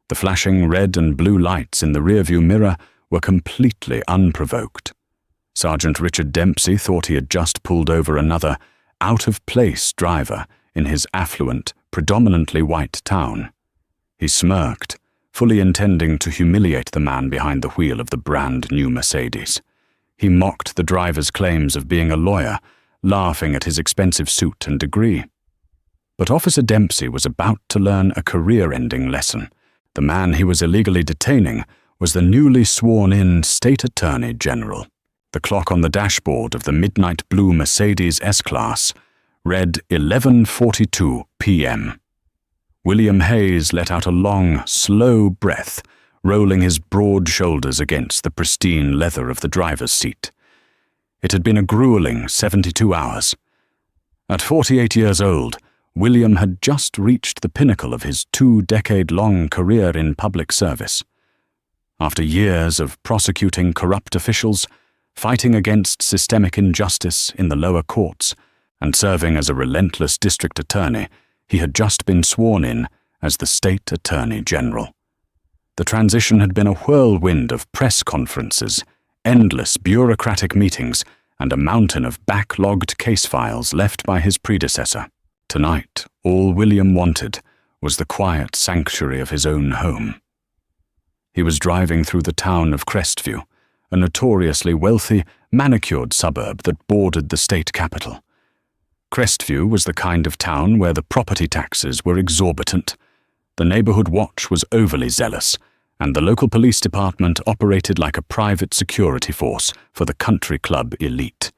The flashing red and blue lights in the rearview mirror were completely unprovoked. Sergeant Richard Dempsey thought he had just pulled over another out-of-place driver in his affluent, predominantly white town. He smirked, fully intending to humiliate the man behind the wheel of the brand-new Mercedes. He mocked the driver's claims of being a lawyer, laughing at his expensive suit and degree. But Officer Dempsey was about to learn a career-ending lesson. The man he was illegally detaining was the newly sworn-in State Attorney General. The clock on the dashboard of the midnight blue Mercedes S-Class read 11:42 p.m. William Hayes let out a long, slow breath, rolling his broad shoulders against the pristine leather of the driver's seat. It had been a grueling 72 hours. At 48 years old, William had just reached the pinnacle of his 2-decade-long career in public service. After years of prosecuting corrupt officials, fighting against systemic injustice in the lower courts, and serving as a relentless district attorney, he had just been sworn in as the State Attorney General. The transition had been a whirlwind of press conferences, endless bureaucratic meetings, and a mountain of backlogged case files left by his predecessor. Tonight, all William wanted was the quiet sanctuary of his own home. He was driving through the town of Crestview, a notoriously wealthy, manicured suburb that bordered the state capital. Crestview was the kind of town where the property taxes were exorbitant, the neighborhood watch was overly zealous, and the local police department operated like a private security force for the country club elite.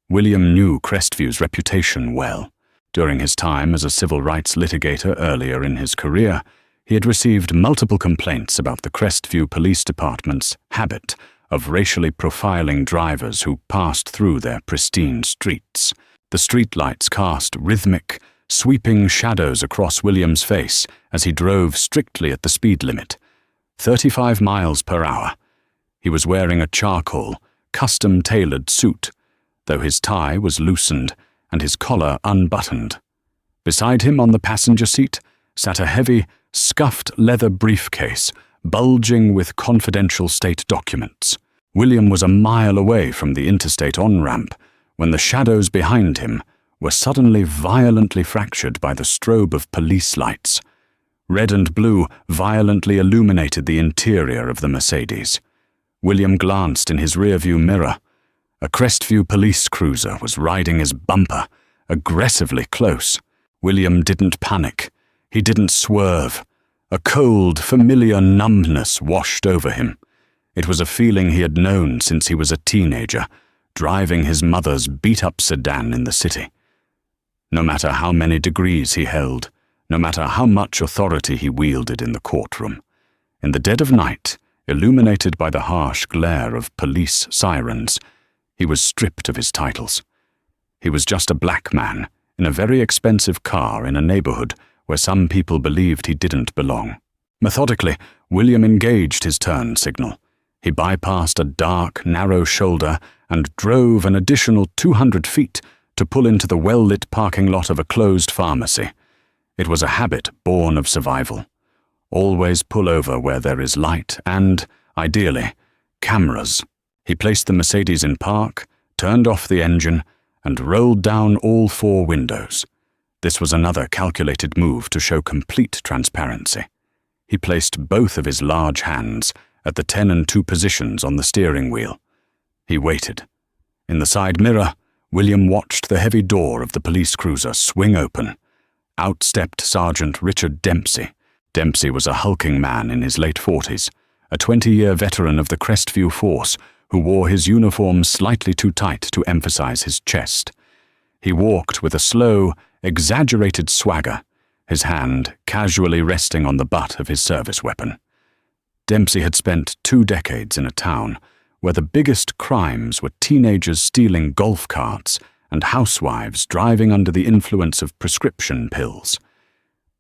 William knew Crestview's reputation well. During his time as a civil rights litigator earlier in his career, he had received multiple complaints about the Crestview Police Department's habit of racially profiling drivers who passed through their pristine streets. The streetlights cast rhythmic, sweeping shadows across William's face as he drove strictly at the speed limit, 35 miles per hour. He was wearing a charcoal, custom-tailored suit, though his tie was loosened and his collar unbuttoned. Beside him on the passenger seat sat a heavy, scuffed leather briefcase, bulging with confidential state documents. William was a mile away from the interstate on-ramp when the shadows behind him were suddenly violently fractured by the strobe of police lights. Red and blue violently illuminated the interior of the Mercedes. William glanced in his rearview mirror. A Crestview police cruiser was riding his bumper, aggressively close. William didn't panic. He didn't swerve. A cold, familiar numbness washed over him. It was a feeling he had known since he was a teenager, driving his mother's beat-up sedan in the city. No matter how many degrees he held, no matter how much authority he wielded in the courtroom, in the dead of night, illuminated by the harsh glare of police sirens, he was stripped of his titles. He was just a black man in a very expensive car in a neighborhood where some people believed he didn't belong. Methodically, William engaged his turn signal. He bypassed a dark, narrow shoulder and drove an additional 200 feet to pull into the well-lit parking lot of a closed pharmacy. It was a habit born of survival. Always pull over where there is light and, ideally, cameras. He placed the Mercedes in park, turned off the engine, and rolled down all 4 windows. This was another calculated move to show complete transparency. He placed both of his large hands at the 10 and 2 positions on the steering wheel. He waited. In the side mirror, William watched the heavy door of the police cruiser swing open. Out stepped Sergeant Richard Dempsey. Dempsey was a hulking man in his late 40s, a 20-year veteran of the Crestview Force who wore his uniform slightly too tight to emphasize his chest. He walked with a slow, exaggerated swagger, his hand casually resting on the butt of his service weapon. Dempsey had spent 2 decades in a town where the biggest crimes were teenagers stealing golf carts and housewives driving under the influence of prescription pills.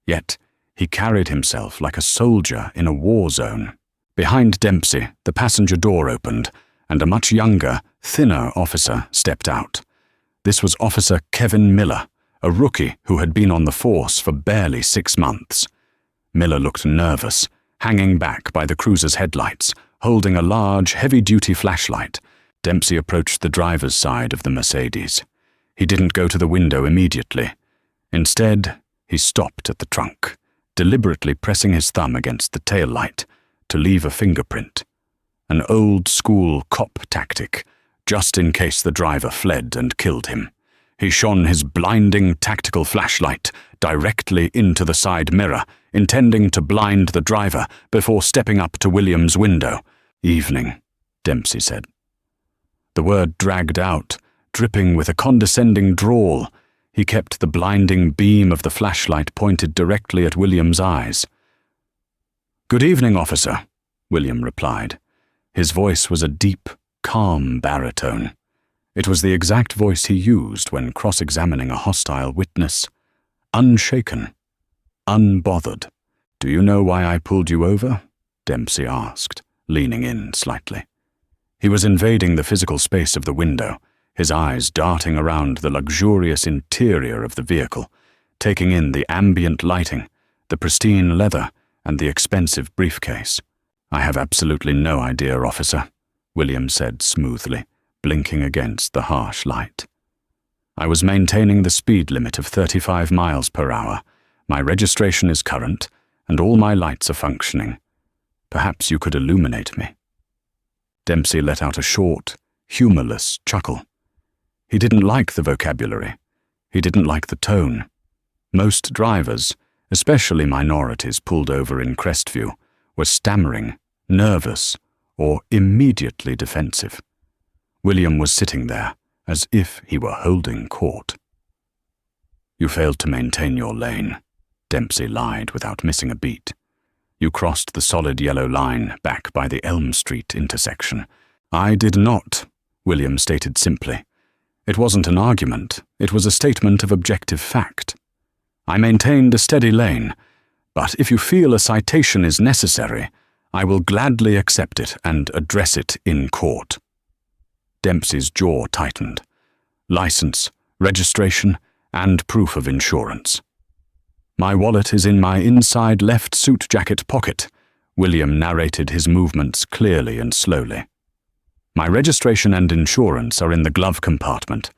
Yet, he carried himself like a soldier in a war zone. Behind Dempsey, the passenger door opened, and a much younger, thinner officer stepped out. This was Officer Kevin Miller, a rookie who had been on the force for barely 6 months. Miller looked nervous, hanging back by the cruiser's headlights, holding a large, heavy-duty flashlight. Dempsey approached the driver's side of the Mercedes. He didn't go to the window immediately. Instead, he stopped at the trunk, deliberately pressing his thumb against the tail light to leave a fingerprint. An old-school cop tactic, just in case the driver fled and killed him. He shone his blinding tactical flashlight directly into the side mirror, intending to blind the driver before stepping up to William's window. "Evening," Dempsey said. The word dragged out, dripping with a condescending drawl. He kept the blinding beam of the flashlight pointed directly at William's eyes. "Good evening, officer," William replied. His voice was a deep, calm baritone. It was the exact voice he used when cross-examining a hostile witness. Unshaken. Unbothered. "Do you know why I pulled you over?" Dempsey asked, leaning in slightly. He was invading the physical space of the window, his eyes darting around the luxurious interior of the vehicle, taking in the ambient lighting, the pristine leather, and the expensive briefcase. "I have absolutely no idea, officer," William said smoothly, blinking against the harsh light. "I was maintaining the speed limit of 35 miles per hour. My registration is current, and all my lights are functioning. Perhaps you could illuminate me." Dempsey let out a short, humorless chuckle. He didn't like the vocabulary. He didn't like the tone. Most drivers, especially minorities pulled over in Crestview, were stammering, nervous, or immediately defensive. William was sitting there, as if he were holding court. "You failed to maintain your lane," Dempsey lied without missing a beat. "You crossed the solid yellow line back by the Elm Street intersection." "I did not," William stated simply. It wasn't an argument, it was a statement of objective fact. "I maintained a steady lane, but if you feel a citation is necessary, I will gladly accept it and address it in court." Dempsey's jaw tightened. "License, registration, and proof of insurance." "My wallet is in my inside left suit jacket pocket," William narrated his movements clearly and slowly. "My registration and insurance are in the glove compartment.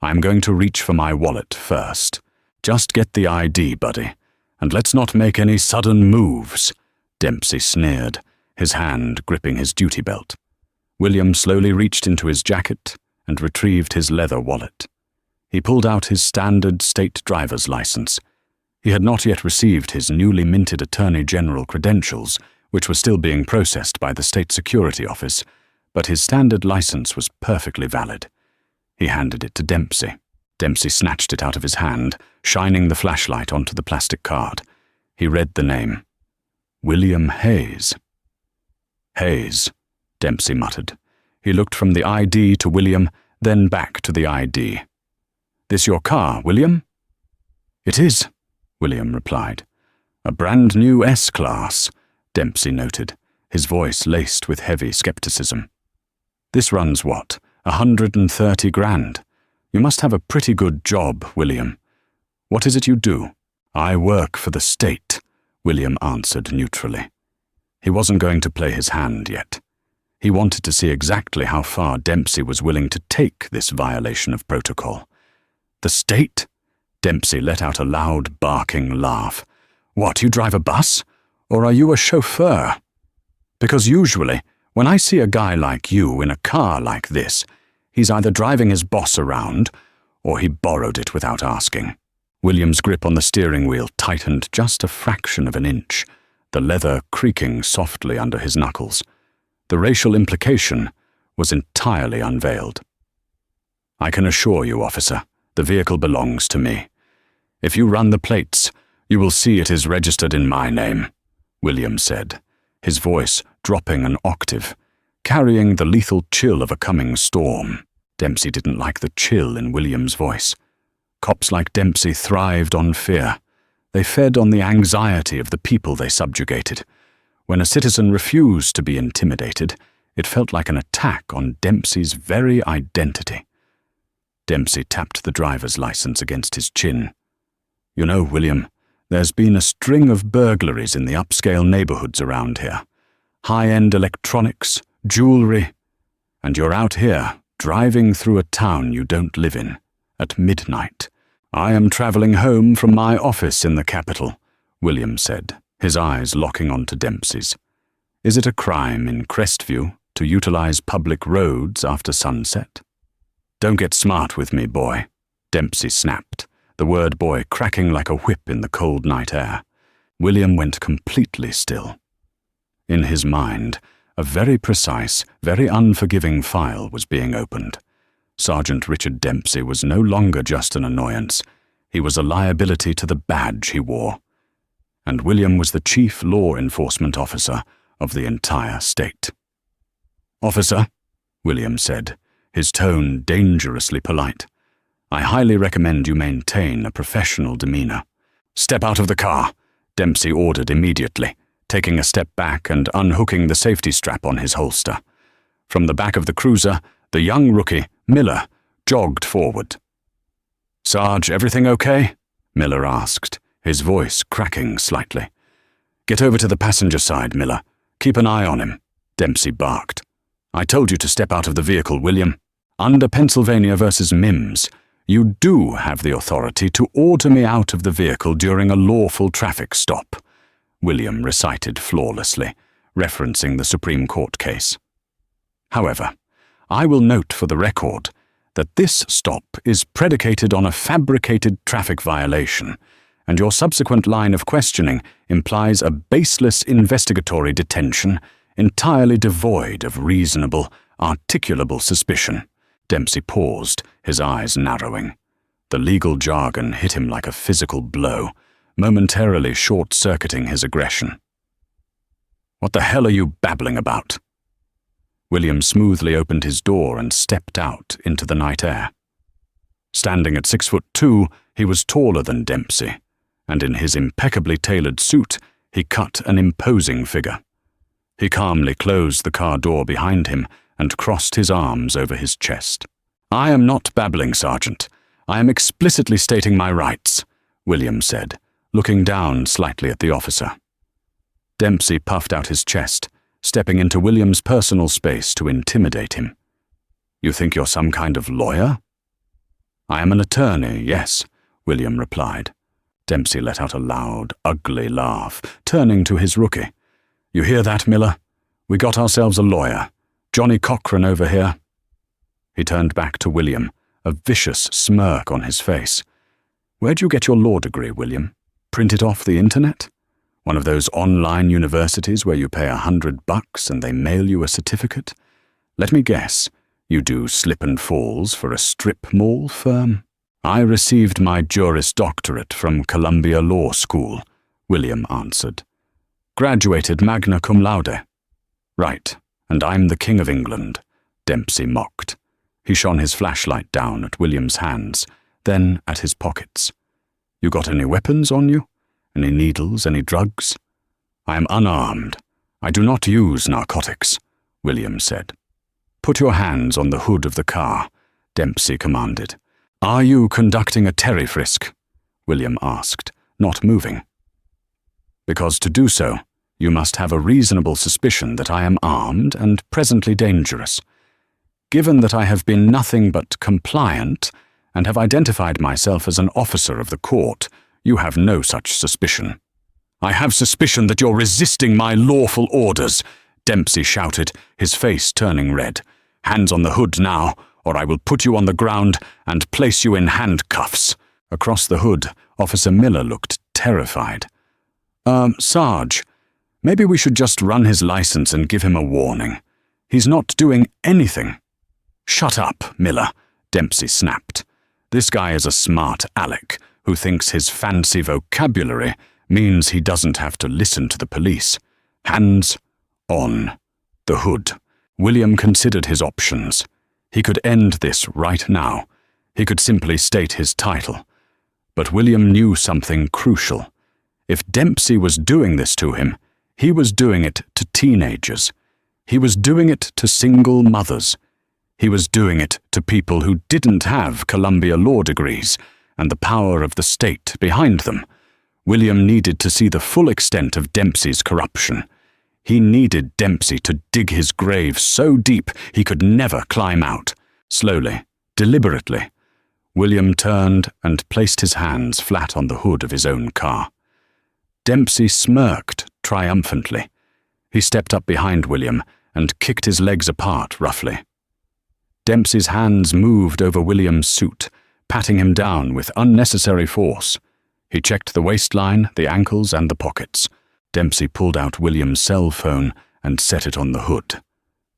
I'm going to reach for my wallet first. Just get the ID, buddy, and let's not make any sudden moves," Dempsey sneered, his hand gripping his duty belt. William slowly reached into his jacket and retrieved his leather wallet. He pulled out his standard state driver's license. He had not yet received his newly minted Attorney General credentials, which were still being processed by the State Security Office, but his standard license was perfectly valid. He handed it to Dempsey. Dempsey snatched it out of his hand, shining the flashlight onto the plastic card. He read the name. William Hayes. "Hayes," Dempsey muttered. He looked from the ID to William, then back to the ID. "This your car, William?" "It is," William replied. "A brand new S-Class," Dempsey noted, his voice laced with heavy skepticism. "This runs what, 130 grand? You must have a pretty good job, William. What is it you do?" "I work for the state," William answered neutrally. He wasn't going to play his hand yet. He wanted to see exactly how far Dempsey was willing to take this violation of protocol. "The state?" Dempsey let out a loud, barking laugh. "What, you drive a bus? Or are you a chauffeur? Because usually, when I see a guy like you in a car like this, he's either driving his boss around, or he borrowed it without asking." William's grip on the steering wheel tightened just a fraction of an inch, the leather creaking softly under his knuckles. The racial implication was entirely unveiled. "I can assure you, officer, the vehicle belongs to me. If you run the plates, you will see it is registered in my name," William said, his voice dropping an octave, carrying the lethal chill of a coming storm. Dempsey didn't like the chill in William's voice. Cops like Dempsey thrived on fear. They fed on the anxiety of the people they subjugated. When a citizen refused to be intimidated, it felt like an attack on Dempsey's very identity. Dempsey tapped the driver's license against his chin. "You know, William, There's been a string of burglaries in the upscale neighborhoods around here. High-end electronics, jewelry, and you're out here, driving through a town you don't live in, at midnight. I am traveling home from my office in the capital, William said, his eyes locking onto Dempsey's. Is it a crime in Crestview to utilize public roads after sunset? Don't get smart with me, boy, Dempsey snapped, the word boy cracking like a whip in the cold night air. William went completely still. In his mind, a very precise, very unforgiving file was being opened. Sergeant Richard Dempsey was no longer just an annoyance. He was a liability to the badge he wore. And William was the chief law enforcement officer of the entire state. "Officer," William said, his tone dangerously polite, "I highly recommend you maintain a professional demeanor." "Step out of the car," Dempsey ordered immediately, taking a step back and unhooking the safety strap on his holster. From the back of the cruiser, the young rookie, Miller, jogged forward. "Sarge, everything okay?" Miller asked, his voice cracking slightly. "Get over to the passenger side, Miller. Keep an eye on him," Dempsey barked. "I told you to step out of the vehicle, William. Under Pennsylvania versus Mims, you do have the authority to order me out of the vehicle during a lawful traffic stop," William recited flawlessly, referencing the Supreme Court case. "However, I will note for the record that this stop is predicated on a fabricated traffic violation, and your subsequent line of questioning implies a baseless investigatory detention entirely devoid of reasonable, articulable suspicion." Dempsey paused, his eyes narrowing. The legal jargon hit him like a physical blow, momentarily short-circuiting his aggression. "What the hell are you babbling about?" William smoothly opened his door and stepped out into the night air. Standing at 6'2", he was taller than Dempsey, and in his impeccably tailored suit, he cut an imposing figure. He calmly closed the car door behind him and crossed his arms over his chest. "I am not babbling, Sergeant. I am explicitly stating my rights," William said, looking down slightly at the officer. Dempsey puffed out his chest, stepping into William's personal space to intimidate him. "You think you're some kind of lawyer?" "I am an attorney, yes," William replied. Dempsey let out a loud, ugly laugh, turning to his rookie. "You hear that, Miller? We got ourselves a lawyer. Johnny Cochran over here." He turned back to William, a vicious smirk on his face. "Where'd you get your law degree, William? Print it off the internet? One of those online universities where you pay $100 and they mail you a certificate? Let me guess, you do slip and falls for a strip mall firm?" "I received my Juris Doctorate from Columbia Law School," William answered. "Graduated magna cum laude." "Right, and I'm the King of England," Dempsey mocked. He shone his flashlight down at William's hands, then at his pockets. "You got any weapons on you? Any needles, any drugs?" "I am unarmed. I do not use narcotics," William said. "Put your hands on the hood of the car," Dempsey commanded. "Are you conducting a Terry frisk?" William asked, not moving. "Because to do so, you must have a reasonable suspicion that I am armed and presently dangerous. Given that I have been nothing but compliant and have identified myself as an officer of the court, you have no such suspicion." "I have suspicion that you're resisting my lawful orders," Dempsey shouted, his face turning red. "Hands on the hood now, or I will put you on the ground and place you in handcuffs." Across the hood, Officer Miller looked terrified. Sarge, maybe we should just run his license and give him a warning. He's not doing anything." "Shut up, Miller," Dempsey snapped. "This guy is a smart aleck who thinks his fancy vocabulary means he doesn't have to listen to the police. Hands on the hood." William considered his options. He could end this right now. He could simply state his title. But William knew something crucial. If Dempsey was doing this to him, he was doing it to teenagers. He was doing it to single mothers. He was doing it to people who didn't have Columbia law degrees and the power of the state behind them. William needed to see the full extent of Dempsey's corruption. He needed Dempsey to dig his grave so deep he could never climb out. Slowly, deliberately, William turned and placed his hands flat on the hood of his own car. Dempsey smirked triumphantly. He stepped up behind William and kicked his legs apart roughly. Dempsey's hands moved over William's suit, patting him down with unnecessary force. He checked the waistline, the ankles, and the pockets. Dempsey pulled out William's cell phone and set it on the hood.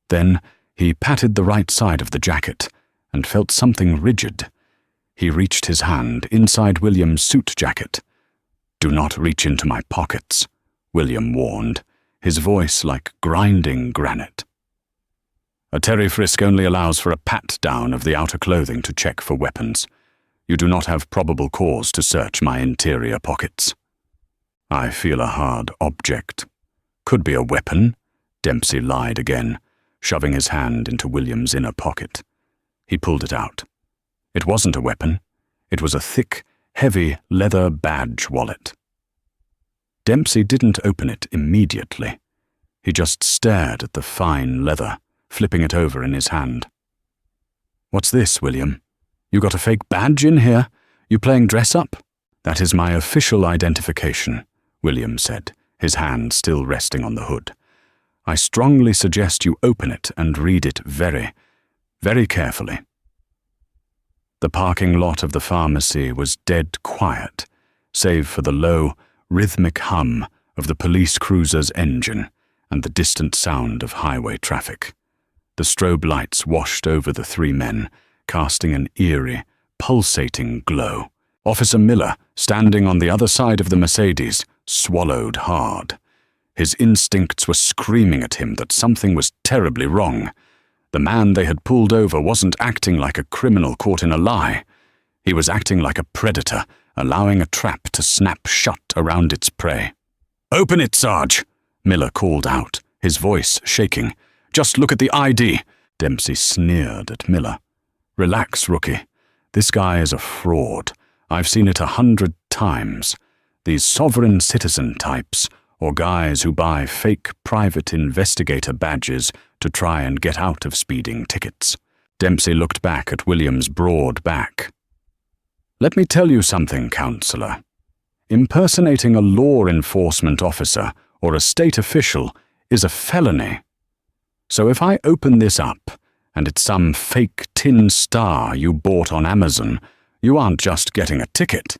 Then he patted the right side of the jacket and felt something rigid. He reached his hand inside William's suit jacket. "Do not reach into my pockets," William warned, his voice like grinding granite. "A Terry frisk only allows for a pat-down of the outer clothing to check for weapons. You do not have probable cause to search my interior pockets." "I feel a hard object. Could be a weapon," Dempsey lied again, shoving his hand into William's inner pocket. He pulled it out. It wasn't a weapon. It was a thick, heavy leather badge wallet. Dempsey didn't open it immediately. He just stared at the fine leather, flipping it over in his hand. "What's this, William? You got a fake badge in here? You playing dress-up?" "That is my official identification," William said, his hand still resting on the hood. "I strongly suggest you open it and read it very, very carefully." The parking lot of the pharmacy was dead quiet, save for the low, rhythmic hum of the police cruiser's engine and the distant sound of highway traffic. The strobe lights washed over the three men, casting an eerie, pulsating glow. Officer Miller, standing on the other side of the Mercedes, swallowed hard. His instincts were screaming at him that something was terribly wrong. The man they had pulled over wasn't acting like a criminal caught in a lie. He was acting like a predator, allowing a trap to snap shut around its prey. "Open it, Sarge!" Miller called out, his voice shaking. "Just look at the ID!" Dempsey sneered at Miller. "Relax, rookie. This guy is a fraud. I've seen it 100 times. These sovereign citizen types, or guys who buy fake private investigator badges to try and get out of speeding tickets." Dempsey looked back at William's broad back. "Let me tell you something, counselor. Impersonating a law enforcement officer or a state official is a felony. So if I open this up, and it's some fake tin star you bought on Amazon, you aren't just getting a ticket.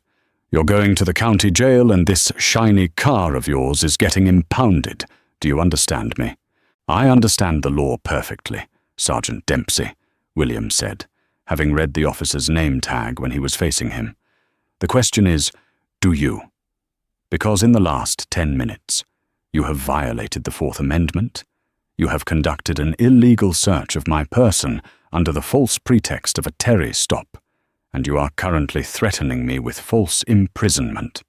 You're going to the county jail and this shiny car of yours is getting impounded. Do you understand me?" "I understand the law perfectly, Sergeant Dempsey," William said, having read the officer's name tag when he was facing him. "The question is, do you? Because in the last 10 minutes, you have violated the Fourth Amendment. You have conducted an illegal search of my person under the false pretext of a Terry stop, and you are currently threatening me with false imprisonment.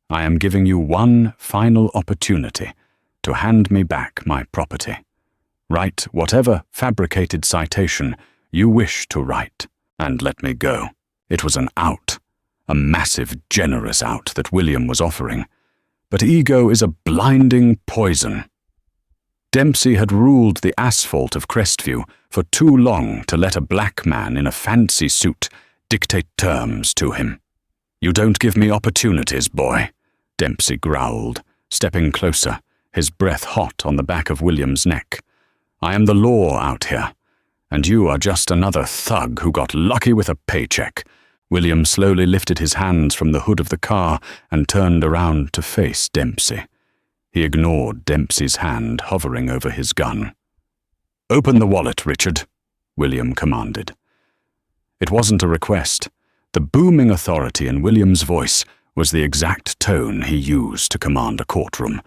I am giving you one final opportunity to hand me back my property. Write whatever fabricated citation you wish to write, and let me go." It was an out, a massive, generous out that William was offering. But ego is a blinding poison. Dempsey had ruled the asphalt of Crestview for too long to let a black man in a fancy suit dictate terms to him. "You don't give me opportunities, boy," Dempsey growled, stepping closer, his breath hot on the back of William's neck. "I am the law out here, and you are just another thug who got lucky with a paycheck." William slowly lifted his hands from the hood of the car and turned around to face Dempsey. He ignored Dempsey's hand hovering over his gun. "Open the wallet, Richard," William commanded. It wasn't a request. The booming authority in William's voice was the exact tone he used to command a courtroom,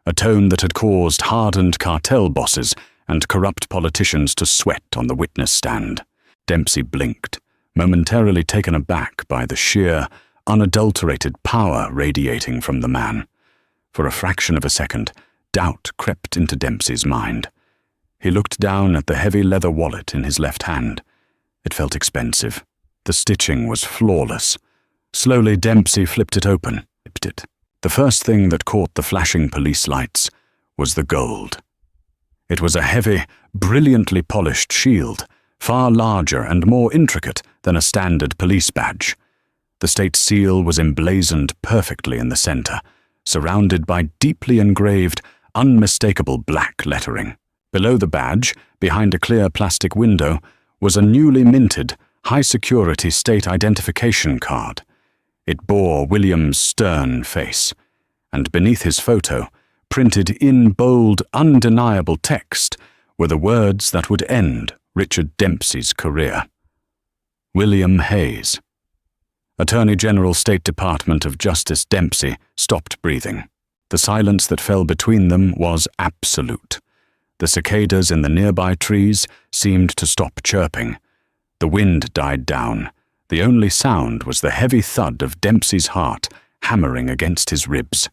a tone that had caused hardened cartel bosses and corrupt politicians to sweat on the witness stand. Dempsey blinked, momentarily taken aback by the sheer, unadulterated power radiating from the man. For a fraction of a second, doubt crept into Dempsey's mind. He looked down at the heavy leather wallet in his left hand. It felt expensive. The stitching was flawless. Slowly, Dempsey flipped it open, The first thing that caught the flashing police lights was the gold. It was a heavy, brilliantly polished shield, far larger and more intricate than a standard police badge. The state seal was emblazoned perfectly in the center, surrounded by deeply engraved, unmistakable black lettering. Below the badge, behind a clear plastic window, was a newly minted, high-security state identification card. It bore William's stern face, and beneath his photo, printed in bold, undeniable text, were the words that would end Richard Dempsey's career. William Hayes. Attorney General State Department of Justice Dempsey stopped breathing. The silence that fell between them was absolute. The cicadas in the nearby trees seemed to stop chirping. The wind died down. The only sound was the heavy thud of Dempsey's heart hammering against his ribs.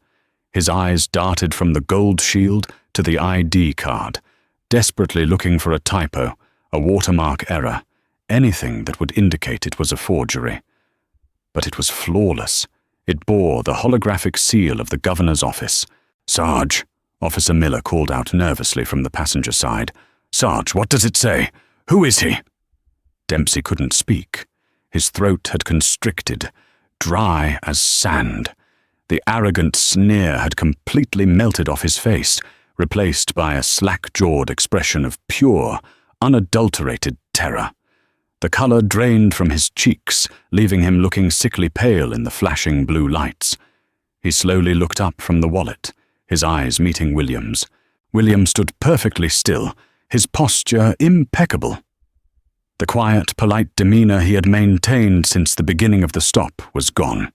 His eyes darted from the gold shield to the ID card, desperately looking for a typo, a watermark error, anything that would indicate it was a forgery. But it was flawless. It bore the holographic seal of the governor's office. "Sarge," Officer Miller called out nervously from the passenger side. "Sarge, what does it say? Who is he?" Dempsey couldn't speak. His throat had constricted, dry as sand. The arrogant sneer had completely melted off his face, replaced by a slack-jawed expression of pure, unadulterated terror. The color drained from his cheeks, leaving him looking sickly pale in the flashing blue lights. He slowly looked up from the wallet, his eyes meeting William's. William stood perfectly still, his posture impeccable. The quiet, polite demeanor he had maintained since the beginning of the stop was gone.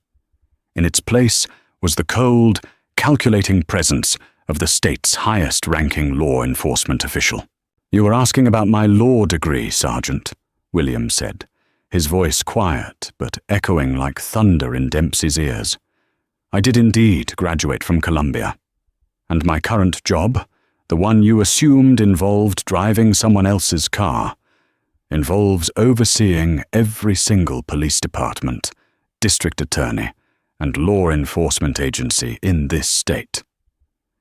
In its place was the cold, calculating presence of the state's highest-ranking law enforcement official. "You were asking about my law degree, Sergeant," William said, his voice quiet but echoing like thunder in Dempsey's ears. "I did indeed graduate from Columbia. And my current job, the one you assumed involved driving someone else's car, involves overseeing every single police department, district attorney, and law enforcement agency in this state,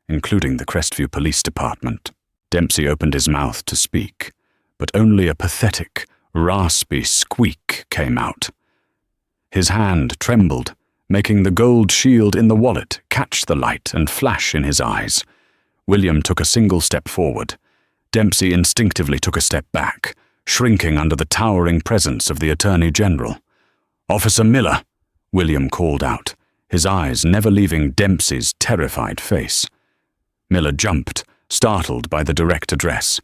including the Crestview Police Department." Dempsey opened his mouth to speak, but only a pathetic, raspy squeak came out. His hand trembled, making the gold shield in the wallet catch the light and flash in his eyes. William took a single step forward. Dempsey instinctively took a step back, shrinking under the towering presence of the Attorney General. "Officer Miller," William called out, his eyes never leaving Dempsey's terrified face. Miller jumped, startled by the direct address.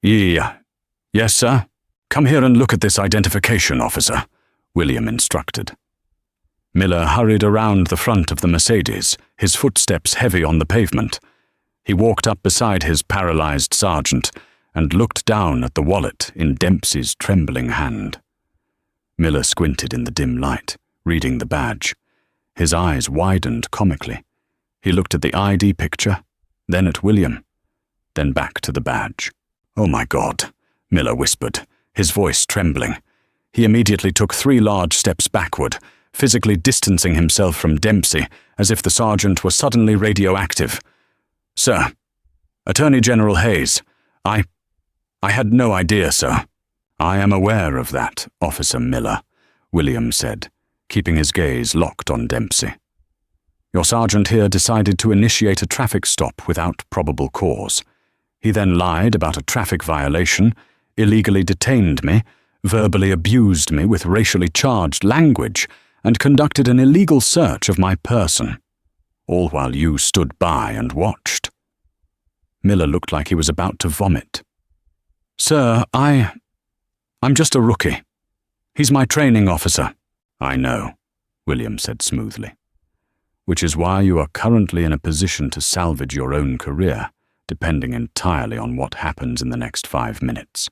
Yes, sir? Come here and look at this identification, officer," William instructed. Miller hurried around the front of the Mercedes, his footsteps heavy on the pavement. He walked up beside his paralyzed sergeant and looked down at the wallet in Dempsey's trembling hand. Miller squinted in the dim light, reading the badge. His eyes widened comically. He looked at the ID picture, then at William, then back to the badge. "Oh my God," Miller whispered, his voice trembling. He immediately took 3 large steps backward, physically distancing himself from Dempsey as if the sergeant were suddenly radioactive. "Sir, Attorney General Hayes, I had no idea, sir." "I am aware of that, Officer Miller," William said, keeping his gaze locked on Dempsey. "Your sergeant here decided to initiate a traffic stop without probable cause. He then lied about a traffic violation, illegally detained me, verbally abused me with racially charged language, and conducted an illegal search of my person, all while you stood by and watched." Miller looked like he was about to vomit. "Sir, I'm just a rookie. He's my training officer." "I know," William said smoothly. "Which is why you are currently in a position to salvage your own career, depending entirely on what happens in the next 5 minutes."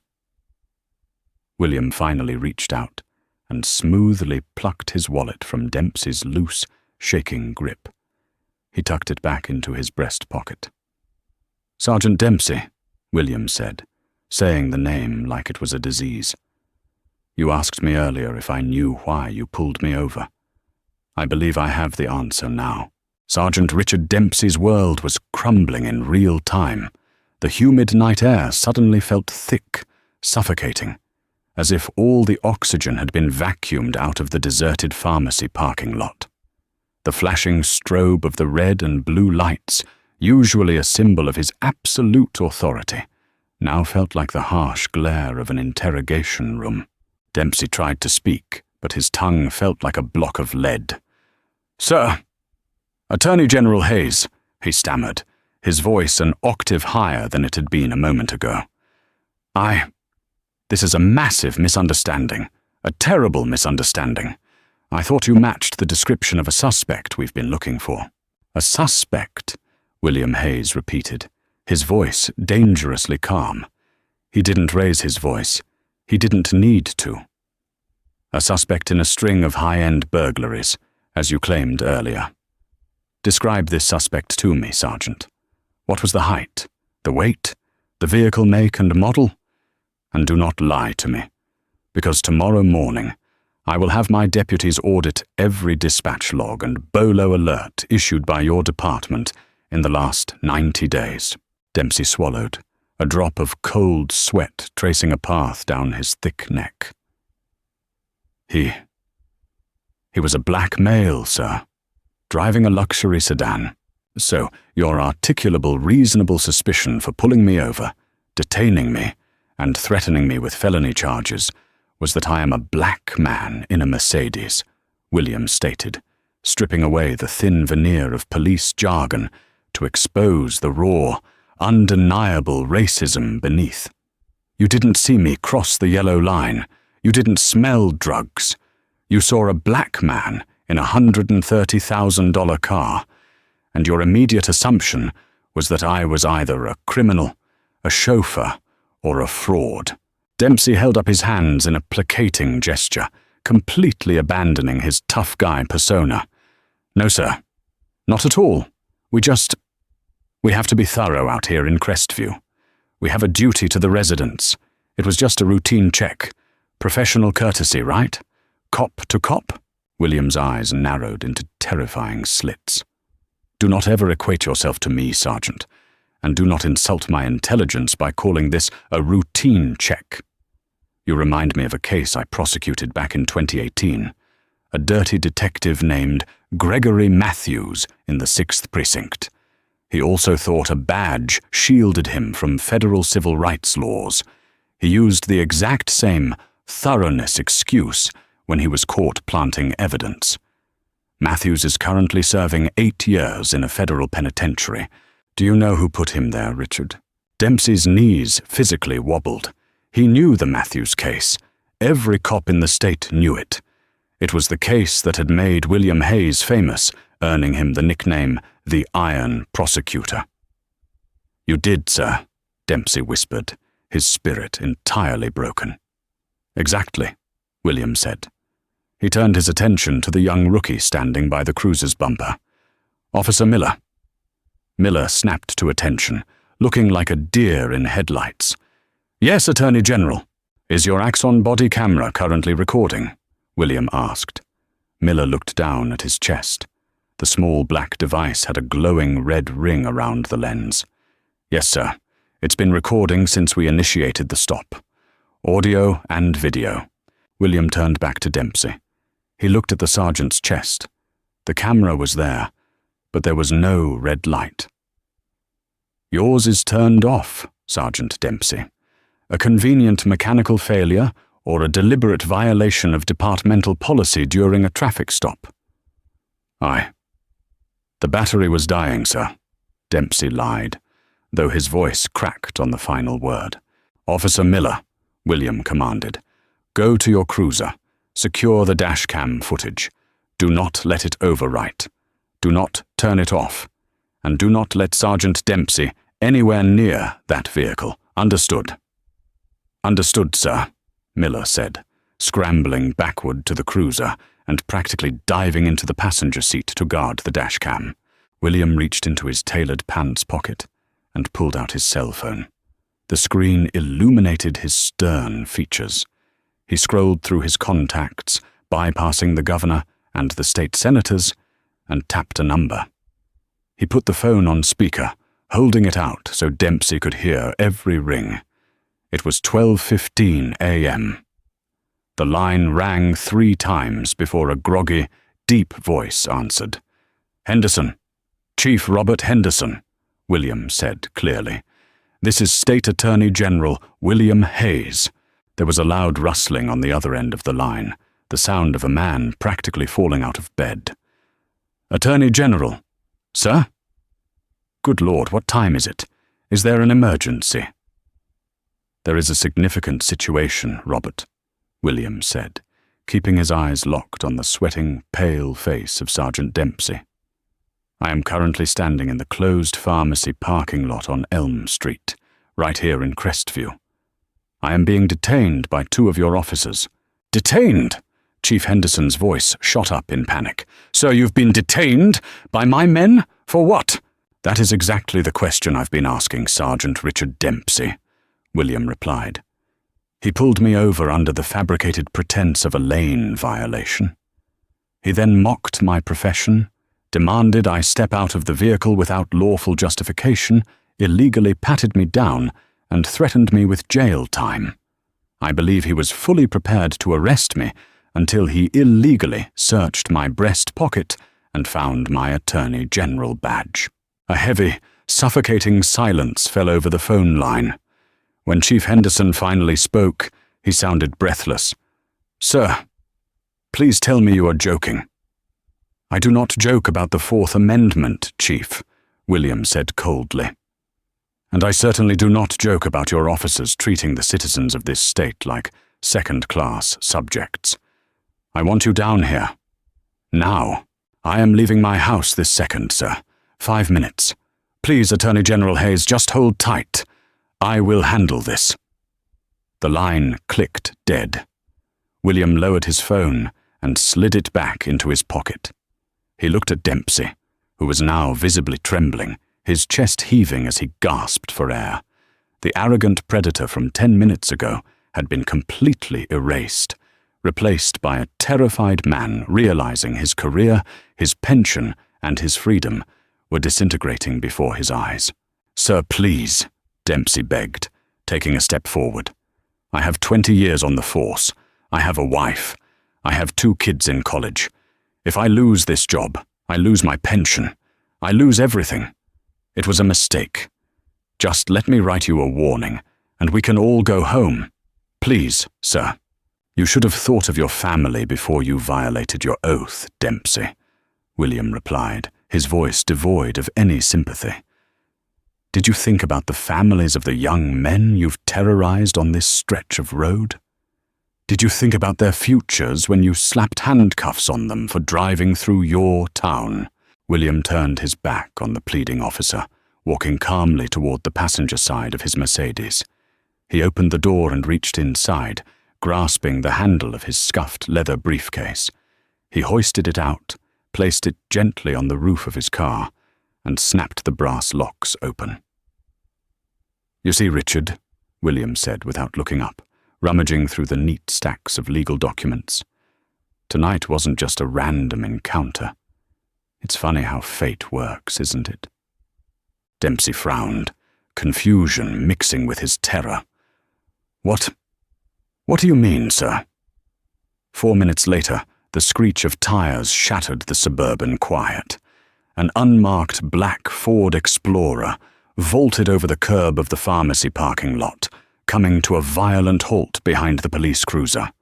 William finally reached out and smoothly plucked his wallet from Dempsey's loose, shaking grip. He tucked it back into his breast pocket. "Sergeant Dempsey," William said, saying the name like it was a disease. "You asked me earlier if I knew why you pulled me over. I believe I have the answer now." Sergeant Richard Dempsey's world was crumbling in real time. The humid night air suddenly felt thick, suffocating, as if all the oxygen had been vacuumed out of the deserted pharmacy parking lot. The flashing strobe of the red and blue lights, usually a symbol of his absolute authority, now felt like the harsh glare of an interrogation room. Dempsey tried to speak, but his tongue felt like a block of lead. "Sir, Attorney General Hayes," he stammered, his voice an octave higher than it had been a moment ago. This is a massive misunderstanding, a terrible misunderstanding. I thought you matched the description of a suspect we've been looking for." "A suspect?" William Hayes repeated, his voice dangerously calm. He didn't raise his voice. He didn't need to. "A suspect in a string of high-end burglaries, as you claimed earlier. Describe this suspect to me, Sergeant. What was the height, the weight, the vehicle make and model? And do not lie to me, because tomorrow morning I will have my deputies audit every dispatch log and BOLO alert issued by your department in the last 90 days. Dempsey swallowed, a drop of cold sweat tracing a path down his thick neck. He was a black male, sir, driving a luxury sedan. So your articulable reasonable suspicion for pulling me over, detaining me, and threatening me with felony charges was that I am a black man in a Mercedes, William stated, stripping away the thin veneer of police jargon to expose the raw, undeniable racism beneath. You didn't see me cross the yellow line. You didn't smell drugs. You saw a black man in a $130,000 car, and your immediate assumption was that I was either a criminal, a chauffeur, or a fraud. Dempsey held up his hands in a placating gesture, completely abandoning his tough guy persona. "No, sir. Not at all. We have to be thorough out here in Crestview. We have a duty to the residents. It was just a routine check. Professional courtesy, right? Cop to cop?" William's eyes narrowed into terrifying slits. "Do not ever equate yourself to me, Sergeant, and do not insult my intelligence by calling this a routine check. You remind me of a case I prosecuted back in 2018. A dirty detective named Gregory Matthews in the 6th Precinct. He also thought a badge shielded him from federal civil rights laws. He used the exact same thoroughness excuse when he was caught planting evidence. Matthews is currently serving 8 years in a federal penitentiary. Do you know who put him there, Richard?" Dempsey's knees physically wobbled. He knew the Matthews case. Every cop in the state knew it. It was the case that had made William Hayes famous, earning him the nickname the Iron Prosecutor. "You did, sir," Dempsey whispered, his spirit entirely broken. "Exactly," William said. He turned his attention to the young rookie standing by the cruiser's bumper. "Officer Miller." Miller snapped to attention, looking like a deer in headlights. "Yes, Attorney General." "Is your Axon body camera currently recording?" William asked. Miller looked down at his chest. The small black device had a glowing red ring around the lens. "Yes, sir. It's been recording since we initiated the stop. Audio and video." William turned back to Dempsey. He looked at the sergeant's chest. The camera was there, but there was no red light. "Yours is turned off, Sergeant Dempsey. A convenient mechanical failure or a deliberate violation of departmental policy during a traffic stop?" "Aye. The battery was dying, sir," Dempsey lied, though his voice cracked on the final word. "Officer Miller," William commanded, "go to your cruiser. Secure the dashcam footage. Do not let it overwrite. Do not turn it off. And do not let Sergeant Dempsey anywhere near that vehicle. Understood?" "Understood, sir," Miller said, scrambling backward to the cruiser and practically diving into the passenger seat to guard the dashcam. William reached into his tailored pants pocket and pulled out his cell phone. The screen illuminated his stern features. He scrolled through his contacts, bypassing the governor and the state senators, and tapped a number. He put the phone on speaker, holding it out so Dempsey could hear every ring. It was 12:15 a.m. The line rang 3 times before a groggy, deep voice answered. "Henderson. Chief Robert Henderson," William said clearly. "This is State Attorney General William Hayes." There was a loud rustling on the other end of the line, the sound of a man practically falling out of bed. "Attorney General. Sir?" "Good Lord, what time is it? Is there an emergency?" "There is a significant situation, Robert," William said, keeping his eyes locked on the sweating, pale face of Sergeant Dempsey. "I am currently standing in the closed pharmacy parking lot on Elm Street, right here in Crestview. I am being detained by 2 of your officers." "Detained?" Chief Henderson's voice shot up in panic. "Sir, you've been detained by my men? For what?" "That is exactly the question I've been asking Sergeant Richard Dempsey," William replied. "He pulled me over under the fabricated pretense of a lane violation. He then mocked my profession, demanded I step out of the vehicle without lawful justification, illegally patted me down, and threatened me with jail time. I believe he was fully prepared to arrest me until he illegally searched my breast pocket and found my Attorney General badge." A heavy, suffocating silence fell over the phone line. When Chief Henderson finally spoke, he sounded breathless. "Sir, please tell me you are joking." "I do not joke about the Fourth Amendment, Chief," William said coldly. "And I certainly do not joke about your officers treating the citizens of this state like second-class subjects. I want you down here. Now. I am leaving my house this second, sir. 5 minutes. Please, Attorney General Hayes, just hold tight. I will handle this." The line clicked dead. William lowered his phone and slid it back into his pocket. He looked at Dempsey, who was now visibly trembling, his chest heaving as he gasped for air. The arrogant predator from 10 minutes ago had been completely erased, replaced by a terrified man realizing his career, his pension, and his freedom were disintegrating before his eyes. "Sir, please," Dempsey begged, taking a step forward. "I have 20 years on the force. I have a wife. I have 2 kids in college. If I lose this job, I lose my pension. I lose everything. It was a mistake. Just let me write you a warning, and we can all go home. Please, sir." "You should have thought of your family before you violated your oath, Dempsey," William replied, his voice devoid of any sympathy. "Did you think about the families of the young men you've terrorized on this stretch of road? Did you think about their futures when you slapped handcuffs on them for driving through your town?" William turned his back on the pleading officer, walking calmly toward the passenger side of his Mercedes. He opened the door and reached inside, grasping the handle of his scuffed leather briefcase. He hoisted it out, placed it gently on the roof of his car, and snapped the brass locks open. "You see, Richard," William said without looking up, rummaging through the neat stacks of legal documents. "Tonight wasn't just a random encounter. It's funny how fate works, isn't it?" Dempsey frowned, confusion mixing with his terror. What do you mean, sir?" 4 minutes later, the screech of tires shattered the suburban quiet. An unmarked black Ford Explorer vaulted over the curb of the pharmacy parking lot, coming to a violent halt behind the police cruiser.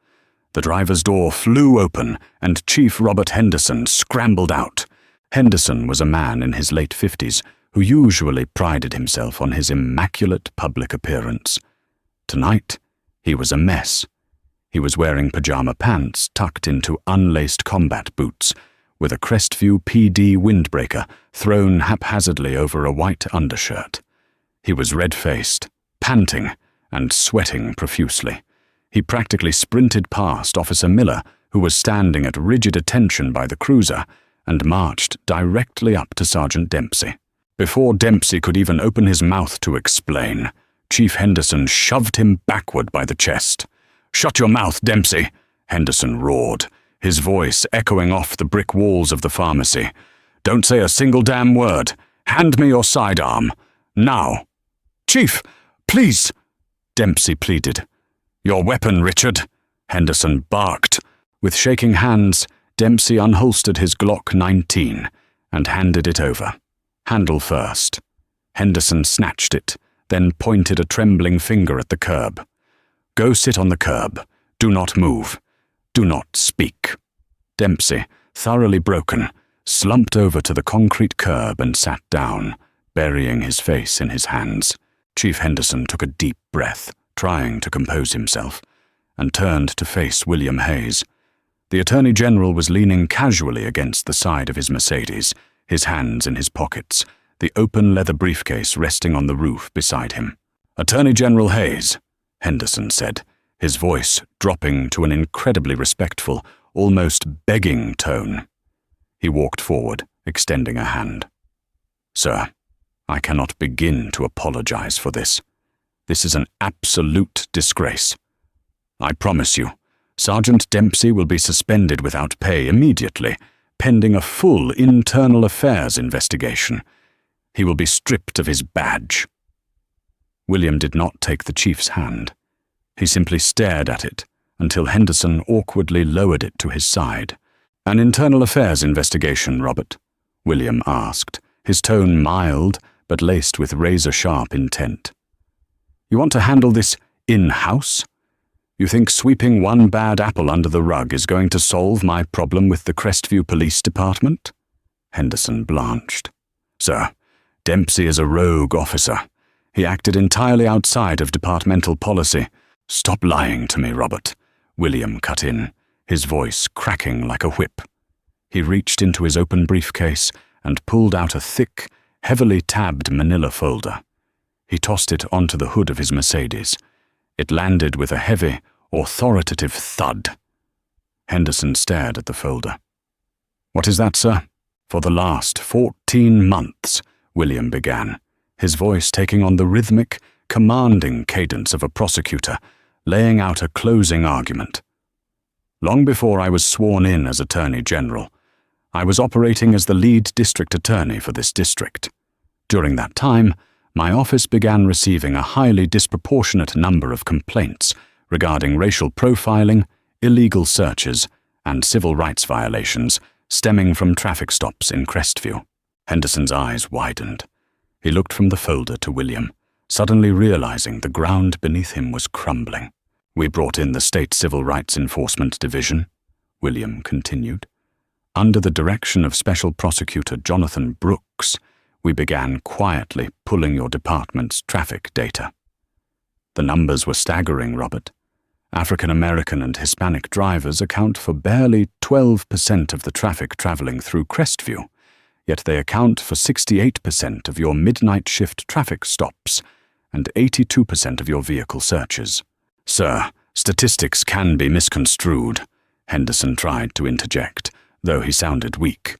The driver's door flew open, and Chief Robert Henderson scrambled out. Henderson was a man in his late 50s who usually prided himself on his immaculate public appearance. Tonight, he was a mess. He was wearing pajama pants tucked into unlaced combat boots, with a Crestview PD windbreaker thrown haphazardly over a white undershirt. He was red-faced, panting, and sweating profusely. He practically sprinted past Officer Miller, who was standing at rigid attention by the cruiser, and marched directly up to Sergeant Dempsey. Before Dempsey could even open his mouth to explain, Chief Henderson shoved him backward by the chest. "Shut your mouth, Dempsey," Henderson roared, his voice echoing off the brick walls of the pharmacy. "Don't say a single damn word. Hand me your sidearm. Now." "Chief, please," Dempsey pleaded. "Your weapon, Richard," Henderson barked. With shaking hands, Dempsey unholstered his Glock 19 and handed it over. "Handle first." Henderson snatched it, then pointed a trembling finger at the curb. "Go sit on the curb. Do not move. Do not speak." Dempsey, thoroughly broken, slumped over to the concrete curb and sat down, burying his face in his hands. Chief Henderson took a deep breath, trying to compose himself, and turned to face William Hayes. The Attorney General was leaning casually against the side of his Mercedes, his hands in his pockets, the open leather briefcase resting on the roof beside him. "Attorney General Hayes," Henderson said, his voice dropping to an incredibly respectful, almost begging tone. He walked forward, extending a hand. "Sir, I cannot begin to apologize for this. This is an absolute disgrace. I promise you, Sergeant Dempsey will be suspended without pay immediately, pending a full internal affairs investigation. He will be stripped of his badge." William did not take the chief's hand. He simply stared at it until Henderson awkwardly lowered it to his side. "An internal affairs investigation, Robert?" William asked, his tone mild but laced with razor-sharp intent. "You want to handle this in-house? You think sweeping one bad apple under the rug is going to solve my problem with the Crestview Police Department?" Henderson blanched. "Sir, Dempsey is a rogue officer. He acted entirely outside of departmental policy." "Stop lying to me, Robert," William cut in, his voice cracking like a whip. He reached into his open briefcase and pulled out a thick, heavily tabbed manila folder. He tossed it onto the hood of his Mercedes. It landed with a heavy, authoritative thud. Henderson stared at the folder. "What is that, sir?" "For the last 14 months, William began, his voice taking on the rhythmic, commanding cadence of a prosecutor, laying out a closing argument. "Long before I was sworn in as Attorney General, I was operating as the lead district attorney for this district. During that time, my office began receiving a highly disproportionate number of complaints regarding racial profiling, illegal searches, and civil rights violations stemming from traffic stops in Crestview." Henderson's eyes widened. He looked from the folder to William, suddenly realizing the ground beneath him was crumbling. "We brought in the State Civil Rights Enforcement Division," William continued. "Under the direction of Special Prosecutor Jonathan Brooks, we began quietly pulling your department's traffic data. The numbers were staggering, Robert. African American and Hispanic drivers account for barely 12% of the traffic traveling through Crestview, yet they account for 68% of your midnight shift traffic stops and 82% of your vehicle searches." "Sir, statistics can be misconstrued," Henderson tried to interject, though he sounded weak.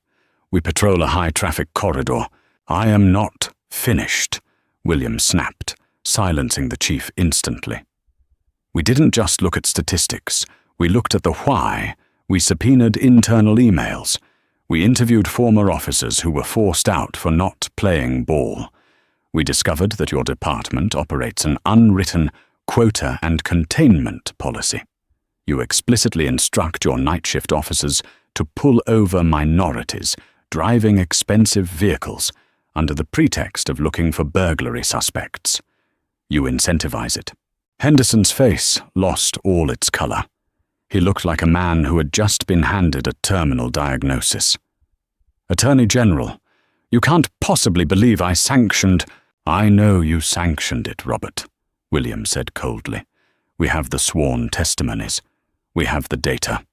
"We patrol a high-traffic corridor." "I am not finished," William snapped, silencing the chief instantly. "We didn't just look at statistics. We looked at the why. We subpoenaed internal emails. We interviewed former officers who were forced out for not playing ball. We discovered that your department operates an unwritten quota and containment policy. You explicitly instruct your night shift officers to pull over minorities driving expensive vehicles under the pretext of looking for burglary suspects. You incentivize it." Henderson's face lost all its color. He looked like a man who had just been handed a terminal diagnosis. "Attorney General, you can't possibly believe I sanctioned—" "I know you sanctioned it, Robert," William said coldly. "We have the sworn testimonies. We have the data.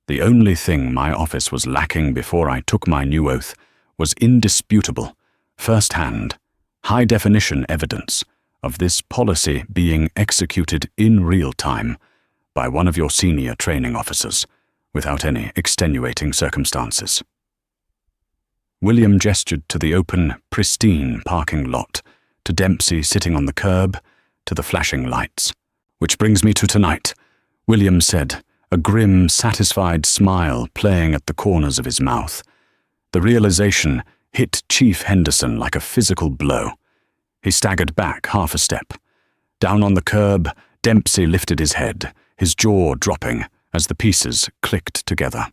The only thing my office was lacking before I took my new oath was indisputable, first-hand, high-definition evidence of this policy being executed in real time by one of your senior training officers, without any extenuating circumstances." William gestured to the open, pristine parking lot, to Dempsey sitting on the curb, to the flashing lights. "Which brings me to tonight," William said, a grim, satisfied smile playing at the corners of his mouth. The realization hit Chief Henderson like a physical blow. He staggered back half a step. Down on the curb, Dempsey lifted his head, his jaw dropping as the pieces clicked together.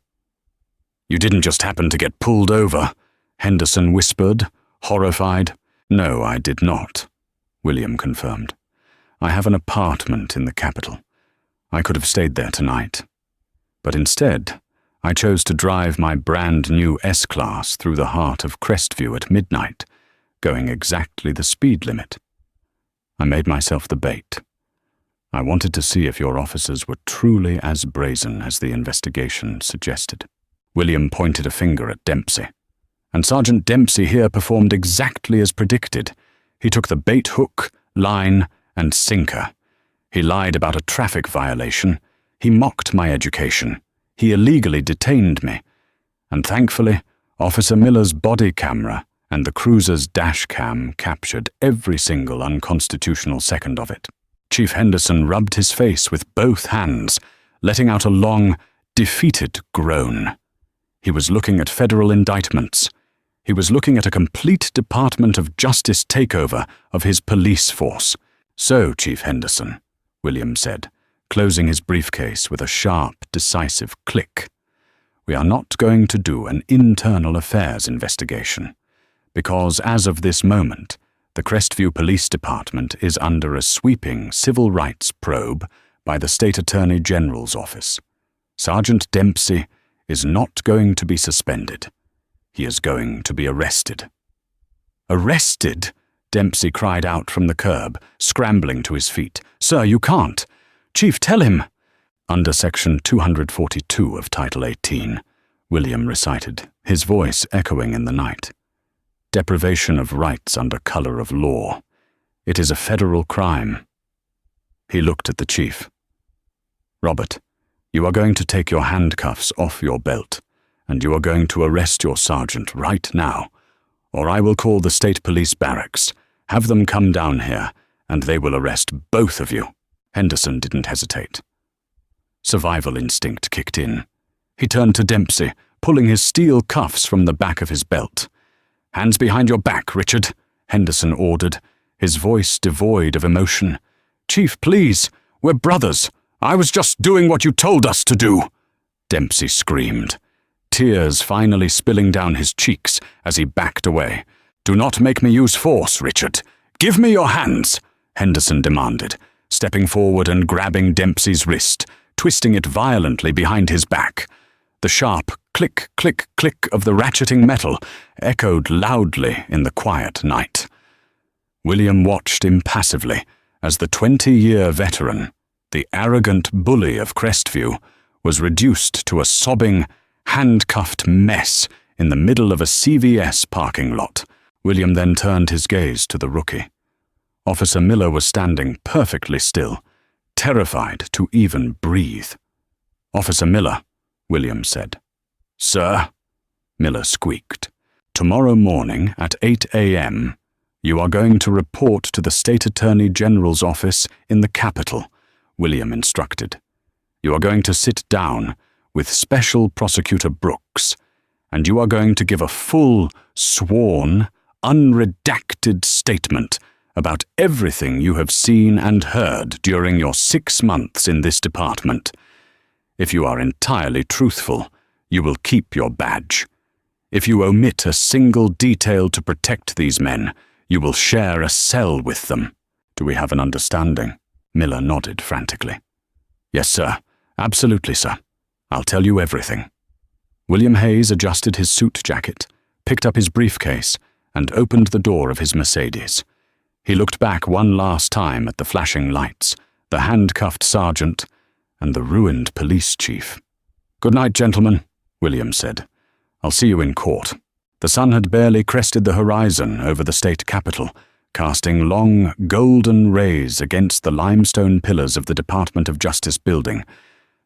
"You didn't just happen to get pulled over," Henderson whispered, horrified. "No, I did not," William confirmed. "I have an apartment in the capital. I could have stayed there tonight. But instead, I chose to drive my brand-new S-Class through the heart of Crestview at midnight, going exactly the speed limit. I made myself the bait. I wanted to see if your officers were truly as brazen as the investigation suggested." William pointed a finger at Dempsey. And Sergeant Dempsey here performed exactly as predicted. He took the bait hook, line, and sinker. He lied about a traffic violation. He mocked my education. He illegally detained me. And thankfully, Officer Miller's body camera and the cruiser's dash cam captured every single unconstitutional second of it. Chief Henderson rubbed his face with both hands, letting out a long, defeated groan. He was looking at federal indictments. He was looking at a complete Department of Justice takeover of his police force. "So, Chief Henderson," William said, closing his briefcase with a sharp, decisive click, "we are not going to do an internal affairs investigation, because as of this moment, the Crestview Police Department is under a sweeping civil rights probe by the State Attorney General's office. Sergeant Dempsey is not going to be suspended. He is going to be arrested." "Arrested?" Dempsey cried out from the curb, scrambling to his feet. "Sir, you can't. Chief, tell him." "Under Section 242 of Title 18, William recited, his voice echoing in the night. "Deprivation of rights under color of law. It is a federal crime." He looked at the chief. "Robert, you are going to take your handcuffs off your belt, and you are going to arrest your sergeant right now, or I will call the state police barracks, have them come down here, and they will arrest both of you." Henderson didn't hesitate. Survival instinct kicked in. He turned to Dempsey, pulling his steel cuffs from the back of his belt. "Hands behind your back, Richard," Henderson ordered, his voice devoid of emotion. "Chief, please, we're brothers. I was just doing what you told us to do," Dempsey screamed, tears finally spilling down his cheeks as he backed away. "Do not make me use force, Richard. Give me your hands," Henderson demanded, stepping forward and grabbing Dempsey's wrist, twisting it violently behind his back. The sharp click, click, click of the ratcheting metal echoed loudly in the quiet night. William watched impassively as the 20-year veteran, the arrogant bully of Crestview, was reduced to a sobbing, handcuffed mess in the middle of a CVS parking lot. William then turned his gaze to the rookie. Officer Miller was standing perfectly still, terrified to even breathe. "Officer Miller," William said. "Sir," Miller squeaked. "Tomorrow morning at 8 a.m., you are going to report to the State Attorney General's office in the capital," William instructed. "You are going to sit down with Special Prosecutor Brooks, and you are going to give a full, sworn, unredacted statement about everything you have seen and heard during your 6 months in this department. If you are entirely truthful, you will keep your badge. If you omit a single detail to protect these men, you will share a cell with them. Do we have an understanding?" Miller nodded frantically. "Yes, sir. Absolutely, sir. I'll tell you everything." William Hayes adjusted his suit jacket, picked up his briefcase, and opened the door of his Mercedes. He looked back one last time at the flashing lights, the handcuffed sergeant, and the ruined police chief. "Good night, gentlemen," William said. "I'll see you in court." The sun had barely crested the horizon over the state capitol, casting long, golden rays against the limestone pillars of the Department of Justice building,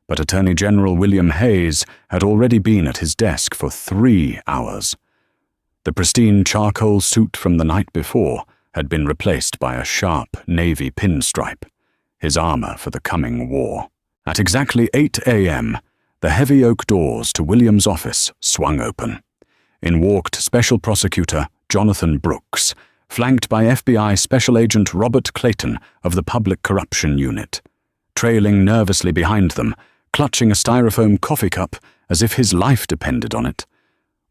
but Attorney General William Hayes had already been at his desk for 3 hours. The pristine charcoal suit from the night before had been replaced by a sharp navy pinstripe, his armor for the coming war. At exactly 8 a.m., the heavy oak doors to William's office swung open. In walked Special Prosecutor Jonathan Brooks, flanked by FBI Special Agent Robert Clayton of the Public Corruption Unit. Trailing nervously behind them, clutching a styrofoam coffee cup as if his life depended on it,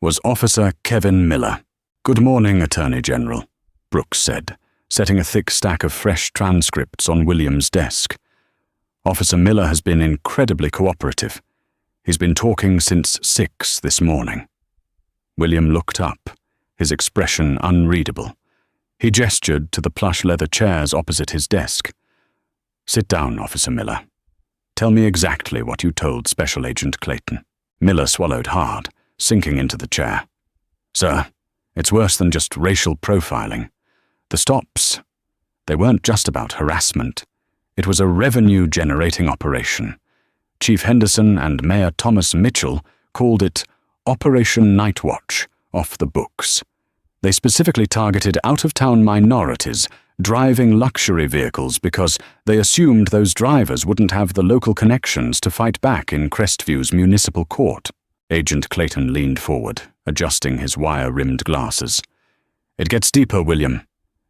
was Officer Kevin Miller. "Good morning, Attorney General," Brooks said, setting a thick stack of fresh transcripts on William's desk. Officer Miller has been incredibly cooperative. He's been talking since 6 this morning. William looked up, his expression unreadable. He gestured to the plush leather chairs opposite his desk. "Sit down, Officer Miller. Tell me exactly what you told Special Agent Clayton." Miller swallowed hard, sinking into the chair. "Sir, it's worse than just racial profiling. The stops, they weren't just about harassment. It was a revenue-generating operation. Chief Henderson and Mayor Thomas Mitchell called it Operation Nightwatch, off the books. They specifically targeted out-of-town minorities driving luxury vehicles because they assumed those drivers wouldn't have the local connections to fight back in Crestview's municipal court." Agent Clayton leaned forward, adjusting his wire-rimmed glasses. "It gets deeper, William.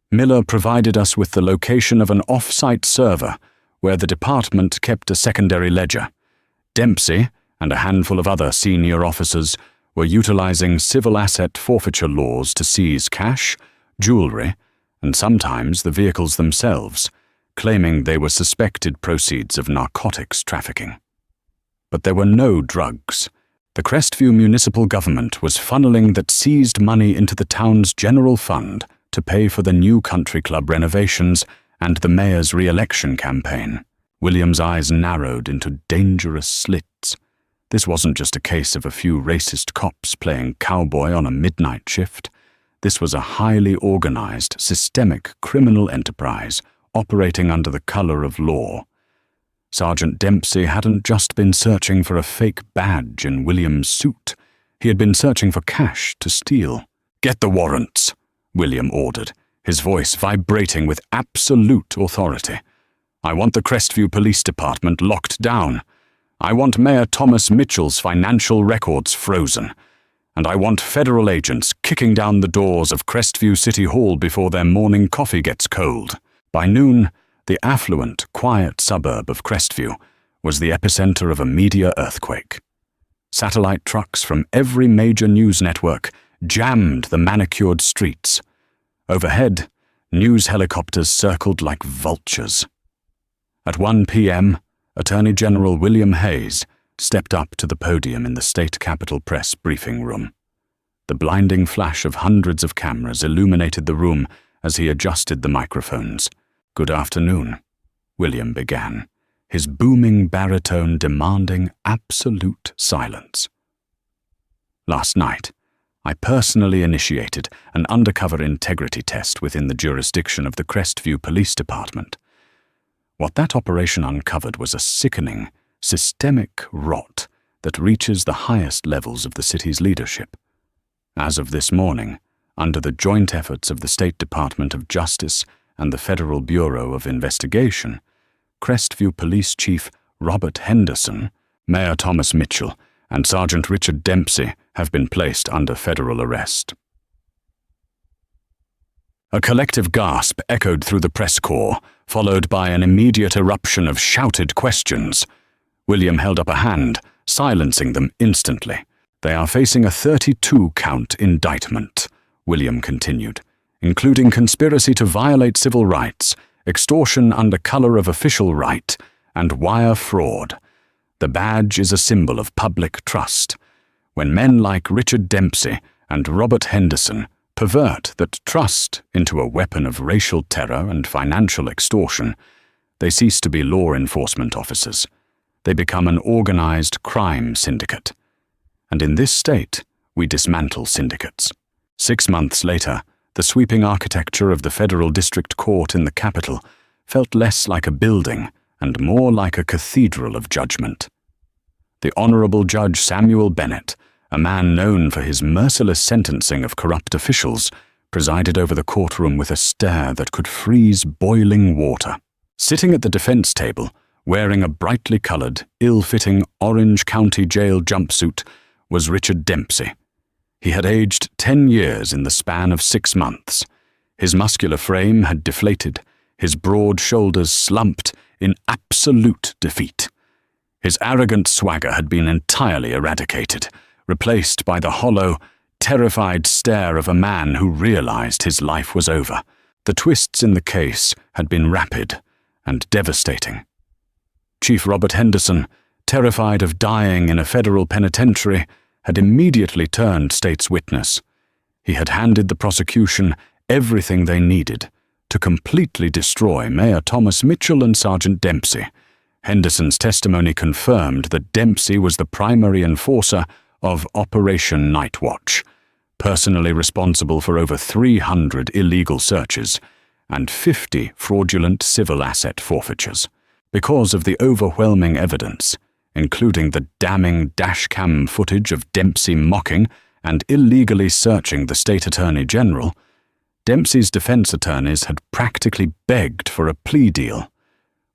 Miller provided us with the location of an off-site server where the department kept a secondary ledger. Dempsey and a handful of other senior officers were utilizing civil asset forfeiture laws to seize cash, jewelry, and sometimes the vehicles themselves, claiming they were suspected proceeds of narcotics trafficking. But there were no drugs. The Crestview municipal government was funneling that seized money into the town's general fund to pay for the new country club renovations and the mayor's re-election campaign." William's eyes narrowed into dangerous slits. This wasn't just a case of a few racist cops playing cowboy on a midnight shift. This was a highly organized, systemic criminal enterprise operating under the color of law. Sergeant Dempsey hadn't just been searching for a fake badge in William's suit. He had been searching for cash to steal. "Get the warrants," William ordered, his voice vibrating with absolute authority. "I want the Crestview Police Department locked down. I want Mayor Thomas Mitchell's financial records frozen. And I want federal agents kicking down the doors of Crestview City Hall before their morning coffee gets cold." By noon, the affluent, quiet suburb of Crestview was the epicenter of a media earthquake. Satellite trucks from every major news network jammed the manicured streets. Overhead, news helicopters circled like vultures. At 1 p.m., Attorney General William Hayes stepped up to the podium in the State Capitol Press briefing room. The blinding flash of hundreds of cameras illuminated the room as he adjusted the microphones. "Good afternoon," William began, his booming baritone demanding absolute silence. "Last night, I personally initiated an undercover integrity test within the jurisdiction of the Crestview Police Department. What that operation uncovered was a sickening, systemic rot that reaches the highest levels of the city's leadership. As of this morning, under the joint efforts of the State Department of Justice and the Federal Bureau of Investigation, Crestview Police Chief Robert Henderson, Mayor Thomas Mitchell, and Sergeant Richard Dempsey have been placed under federal arrest." A collective gasp echoed through the press corps, followed by an immediate eruption of shouted questions. William held up a hand, silencing them instantly. "They are facing a 32-count indictment," William continued, "including conspiracy to violate civil rights, extortion under color of official right, and wire fraud. The badge is a symbol of public trust. When men like Richard Dempsey and Robert Henderson pervert that trust into a weapon of racial terror and financial extortion, they cease to be law enforcement officers. They become an organized crime syndicate. And in this state, we dismantle syndicates." 6 months later, the sweeping architecture of the Federal District Court in the capital felt less like a building and more like a cathedral of judgment. The Honorable Judge Samuel Bennett, a man known for his merciless sentencing of corrupt officials, presided over the courtroom with a stare that could freeze boiling water. Sitting at the defense table, wearing a brightly colored, ill-fitting Orange County Jail jumpsuit, was Richard Dempsey. He had aged 10 years in the span of 6 months. His muscular frame had deflated, his broad shoulders slumped in absolute defeat. His arrogant swagger had been entirely eradicated, replaced by the hollow, terrified stare of a man who realized his life was over. The twists in the case had been rapid and devastating. Chief Robert Henderson, terrified of dying in a federal penitentiary, had immediately turned state's witness. He had handed the prosecution everything they needed to completely destroy Mayor Thomas Mitchell and Sergeant Dempsey. Henderson's testimony confirmed that Dempsey was the primary enforcer of Operation Night Watch, personally responsible for over 300 illegal searches and 50 fraudulent civil asset forfeitures. Because of the overwhelming evidence, including the damning dashcam footage of Dempsey mocking and illegally searching the state attorney general, Dempsey's defense attorneys had practically begged for a plea deal.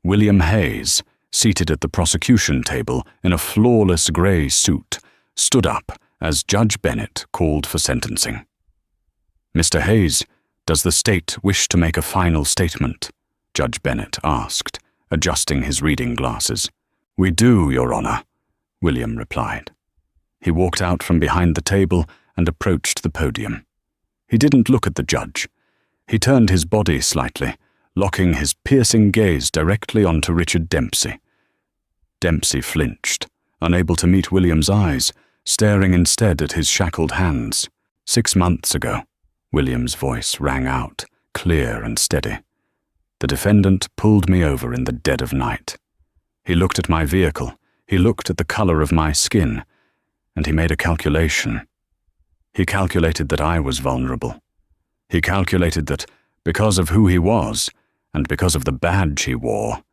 William Hayes, seated at the prosecution table in a flawless grey suit, stood up as Judge Bennett called for sentencing. "Mr. Hayes, does the state wish to make a final statement?" Judge Bennett asked, adjusting his reading glasses. "We do, Your Honor," William replied. He walked out from behind the table and approached the podium. He didn't look at the judge. He turned his body slightly, locking his piercing gaze directly onto Richard Dempsey. Dempsey flinched, unable to meet William's eyes, staring instead at his shackled hands. "6 months ago," William's voice rang out, clear and steady. "The defendant pulled me over in the dead of night. He looked at my vehicle, he looked at the color of my skin, and he made a calculation. He calculated that I was vulnerable. He calculated that, because of who he was, and because of the badge he wore,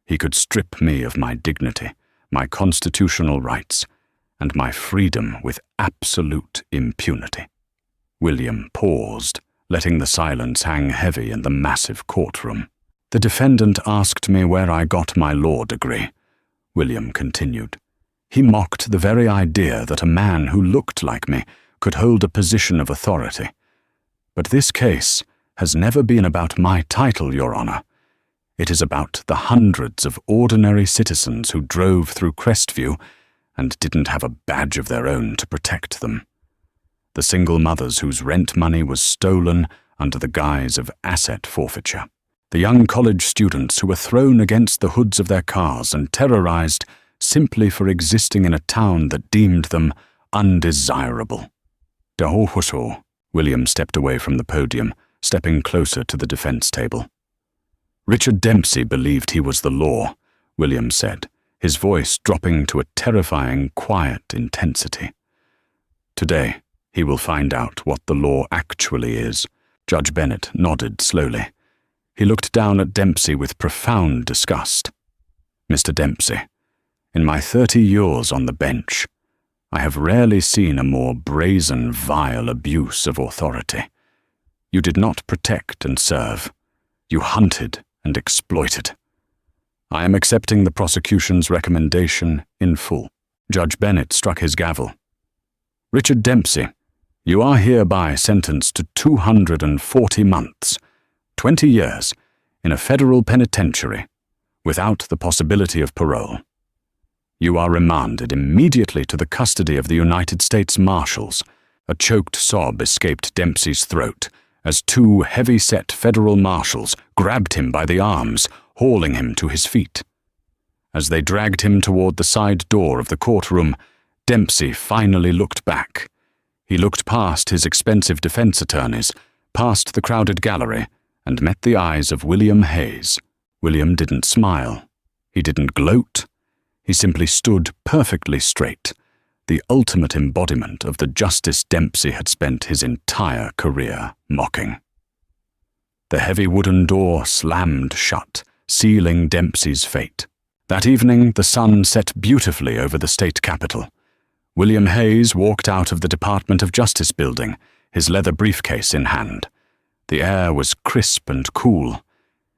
he could strip me of my dignity, my constitutional rights, and my freedom with absolute impunity." William paused, letting the silence hang heavy in the massive courtroom. "The defendant asked me where I got my law degree," William continued. "He mocked the very idea that a man who looked like me could hold a position of authority. But this case has never been about my title, Your Honor. It is about the hundreds of ordinary citizens who drove through Crestview and didn't have a badge of their own to protect them. The single mothers whose rent money was stolen under the guise of asset forfeiture. The young college students who were thrown against the hoods of their cars and terrorized simply for existing in a town that deemed them undesirable." "Dahohusho," William stepped away from the podium, stepping closer to the defense table. "Richard Dempsey believed he was the law," William said, his voice dropping to a terrifying, quiet intensity. "Today, he will find out what the law actually is." Judge Bennett nodded slowly. He looked down at Dempsey with profound disgust. "Mr. Dempsey, in my 30 years on the bench, I have rarely seen a more brazen, vile abuse of authority. You did not protect and serve. You hunted and exploited. I am accepting the prosecution's recommendation in full." Judge Bennett struck his gavel. "Richard Dempsey, you are hereby sentenced to 240 months, 20 years, in a federal penitentiary, without the possibility of parole. You are remanded immediately to the custody of the United States Marshals." A choked sob escaped Dempsey's throat as 2 heavy-set federal marshals grabbed him by the arms, hauling him to his feet. As they dragged him toward the side door of the courtroom, Dempsey finally looked back. He looked past his expensive defense attorneys, past the crowded gallery, and met the eyes of William Hayes. William didn't smile. He didn't gloat. He simply stood perfectly straight, the ultimate embodiment of the justice Dempsey had spent his entire career mocking. The heavy wooden door slammed shut, sealing Dempsey's fate. That evening, the sun set beautifully over the state capitol. William Hayes walked out of the Department of Justice building, his leather briefcase in hand. The air was crisp and cool.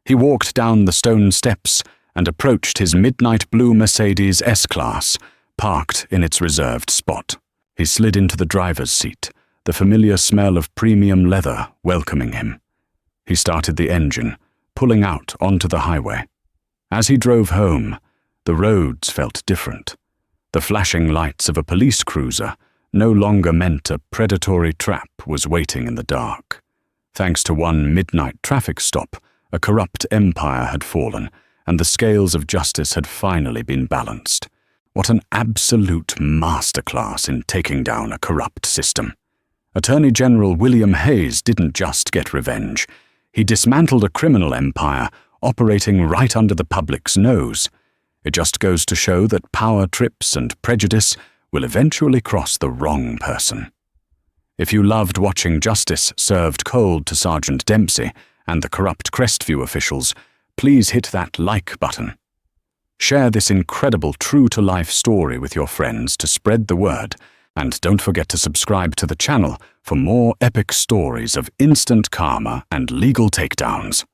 He walked down the stone steps and approached his midnight blue Mercedes S-Class, parked in its reserved spot. He slid into the driver's seat, the familiar smell of premium leather welcoming him. He started the engine, pulling out onto the highway. As he drove home, the roads felt different. The flashing lights of a police cruiser no longer meant a predatory trap was waiting in the dark. Thanks to one midnight traffic stop, a corrupt empire had fallen, and the scales of justice had finally been balanced. What an absolute masterclass in taking down a corrupt system. Attorney General William Hayes didn't just get revenge. He dismantled a criminal empire operating right under the public's nose. It just goes to show that power trips and prejudice will eventually cross the wrong person. If you loved watching justice served cold to Sergeant Dempsey and the corrupt Crestview officials, please hit that like button. Share this incredible true-to-life story with your friends to spread the word, and don't forget to subscribe to the channel for more epic stories of instant karma and legal takedowns.